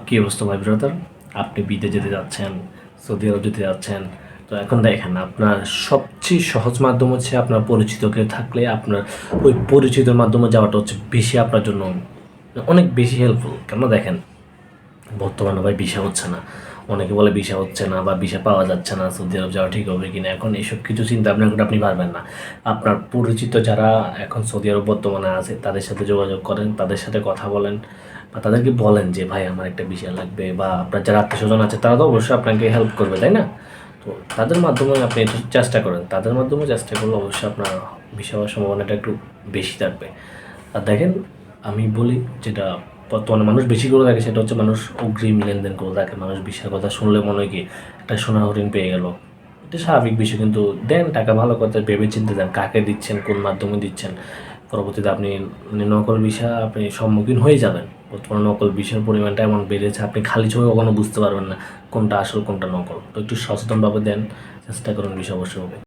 কী অবস্থা ভাই ব্রাদার? আপনি বিদেশ যেতে যাচ্ছেন, সৌদি আরব যেতে যাচ্ছেন। তো এখন দেখেন, আপনার সবচেয়ে সহজ মাধ্যম হচ্ছে আপনার পরিচিত কেউ থাকলে আপনার ওই পরিচিতর মাধ্যমে যাওয়াটা হচ্ছে বেশি আপনার জন্য অনেক বেশি হেল্পফুল। কেন দেখেন, বর্তমানে ভাই ভিসা হচ্ছে না। অনেকে বলে ভিসা হচ্ছে না বা ভিসা পাওয়া যাচ্ছে না, সৌদি আরব যাওয়া ঠিক হবে কিনা। এখন এসব কিছু চিন্তা ভাবনা করে আপনি পারবেন না। আপনার পরিচিত যারা এখন সৌদি আরব বর্তমানে আছে তাদের সাথে যোগাযোগ করেন, তাদের সাথে কথা বলেন বা তাদেরকে বলেন যে ভাই আমার একটা ভিসা লাগবে, বা আপনার যারা আত্মীয় স্বজন আছে তারা তো অবশ্যই আপনাকে হেল্প করবে, তাই না? তো তাদের মাধ্যমে আপনি একটু চেষ্টা করেন, তাদের মাধ্যমে চেষ্টা করলে অবশ্যই আপনার ভিসা হওয়ার সম্ভাবনাটা একটু বেশি থাকবে। আর দেখেন, আমি বলি যেটা বর্তমানে মানুষ বেশি করে থাকে সেটা হচ্ছে মানুষ অগ্রিম লেনদেন করে থাকে। মানুষ বিষয়ের কথা শুনলে মনে হয় কি একটা সোনা হরিণ পেয়ে গেল। এটা স্বাভাবিক বিষয়, কিন্তু দেন টাকা ভালো কথা ভেবে চিন্তে দেন কাকে দিচ্ছেন, কোন মাধ্যমে দিচ্ছেন। পরবর্তীতে আপনি নকল ভিসা আপনি সম্মুখীন হয়ে যাবেন। বর্তমানে নকল ভিসার পরিমাণটা এমন বেড়েছে, আপনি খালি চোখে কখনো বুঝতে পারবেন না কোনটা আসল কোনটা নকল। তো একটু সচেতনভাবে দেন, চেষ্টা করুন ভিসা অবশ্যই হবে।